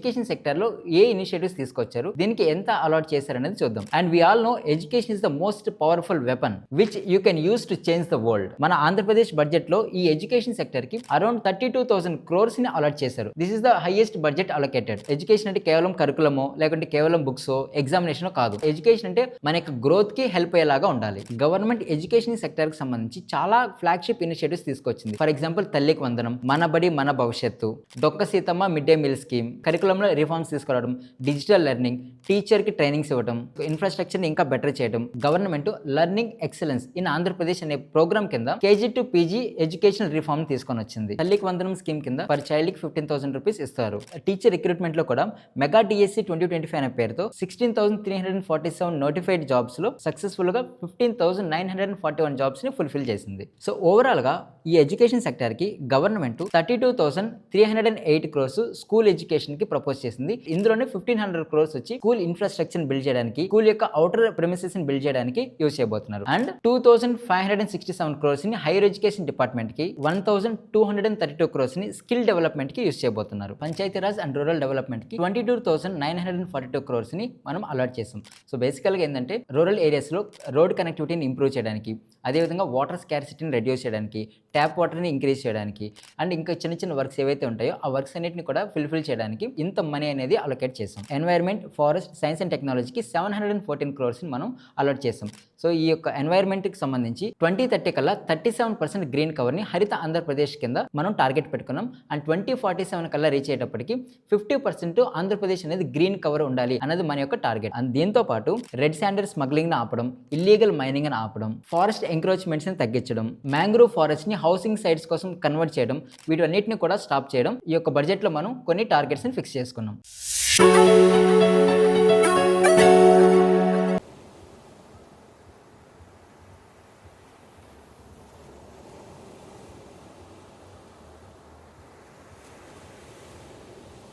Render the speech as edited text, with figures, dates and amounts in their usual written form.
Education sector లో ఏ initiatives తీసుకొచ్చారు, దీనికి ఎంత అలాట్ చేశారు అనేది చూద్దాం. And we all know education is the most powerful weapon which you can use to change the world. మన ఆంధ్రప్రదేశ్ బడ్జెట్ లో ఈ ఎడ్యుకేషన్ సెక్టర్ కి అరౌండ్ 32,000 crores ని అలాట్ చేశారు. This is the highest budget allocated. Education అంటే కేవలం కరికులమో లేకుంటే కేవలం బుక్స్ ఎగ్జామినేషన్ కాదు. ఎడ్యుకేషన్ అంటే మన యొక్క గ్రోత్ కి హెల్ప్ అయ్యేలాగా ఉండాలి. గవర్నమెంట్ ఎడ్యుకేషన్ సెక్టర్ కి సంబంధించి చాలా ఫ్లాగ్షిప్ ఇనిషియేటివ్స్ తీసుకొచ్చింది. ఫర్ ఎగ్జాంపుల్ తల్లికి వందనం, మన బడి మన భవిష్యత్తు, Dokka Seethamma mid day meal scheme, కరికులంలో రిఫార్మ్స్ తీసుకురావడం, డిజిటల్ లెర్నింగ్, టీచర్ కి ట్రైనింగ్స్ ఇవ్వడం, ఇన్ఫ్రాస్ట్రక్చర్ ఇంకా బెటర్ చేయడం. Government learning excellence in Andhra Pradesh అనే ప్రోగ్రామ్ కింద KG to PG education reform తీసుకొని వచ్చింది. తల్లికి వందనం స్కీమ్ కింద పర్ చైల్డ్ కి 15,000 రూపీస్ ఇస్తారు. టీచర్ రిక్రూట్మెంట్ లో కూడా మెగా డిఎస్సి 2025 అనే పేరుతో 16,347 నోటిఫైడ్ జాబ్స్ లో సక్సెస్ఫుల్ గా 15,941 జాబ్స్ ని ఫుల్ఫిల్ చేసింది. సో ఓవరాల్ గా ఈ ఎడ్యుకేషన్ సెక్టర్ కి గవర్నమెంట్ 32,308 crores స్కూల్ ఎడ్యుకేషన్ కి ప్రపోజ్ చేసింది. ఇందులోనే 1,500 crores వచ్చి స్కూల్ ఇన్ఫ్రాస్ట్రక్చర్ బిల్డ్ చేయడానికి, స్కూల్ యొక్క అవుటర్ ప్రెమిసెస్ ని బిల్డ్ చేయడానికి యూజ్ చేయబోతున్నారు. అండ్ 2,567 crores ని హైయర్ ఎడ్యుకేషన్ డిపార్ట్మెంట్ కి, 1,232 crores ని స్కిల్ డెవలప్మెంట్ కి యూజ్ చేయబోతున్నారు. పంచాయతీరాజ్ అండ్ రూరల్ డెవలప్మెంట్ కి 22,942 crores ని మనం అలాట్ చేసాం. సో బేసికల్ గా ఏంటంటే రూరల్ ఏరియాస్ లో రోడ్ కనెక్టివిటీని ఇంప్రూవ్ చేయడానికి, అదేవిధంగా వాటర్ స్కార్సిటీని రెడ్యూస్ చేయడానికి, ట్యాప్ వాటర్ని ఇంక్రీజ్ చేయడానికి, అండ్ ఇంకా చిన్న చిన్న వర్క్స్ ఏవైతే ఉంటాయో ఆ వర్క్స్ అన్నిటిని కూడా ఫుల్ఫిల్ చేయడానికి ఇంత మనీ అనేది అలొకేట్ చేసాం. ఎన్వైర్న్మెంట్, ఫారెస్ట్, సైన్స్ అండ్ టెక్నాలజీకి 714 crores ని మనం అలాట్ చేసాం. సో ఈ యొక్క ఎన్వైర్న్మెంట్కి సంబంధించి 2030 కల్లా 37% గ్రీన్ కవర్ని హరిత ఆంధ్రప్రదేశ్ కింద మనం టార్గెట్ పెట్టుకున్నాం. అండ్ 2047 కల్లా రీచ్ అయ్యేటప్పటికి 50% ఆంధ్రప్రదేశ్ అనేది గ్రీన్ కవర్ ఉండాలి అనేది మన యొక్క టార్గెట్. అండ్ దీంతో పాటు రెడ్ శాండర్ స్మగ్లింగ్ ని ఆపడం, ఇల్లీగల్ మైనింగ్ ని ఆపడం, ఫారెస్ట్ ఎంక్రోచ్మెంట్స్ ని తగ్గించడం, మ్యాంగ్రోవ్ ఫారెస్ట్ ని హౌసింగ్ సైట్స్ కోసం కన్వర్ట్ చేయడం, వీటన్నిటిని కూడా స్టాప్ చేయడం ఈ యొక్క బడ్జెట్ లో మనం కొన్ని టార్గెట్స్ ని ఫిక్స్ చేసుకున్నాం.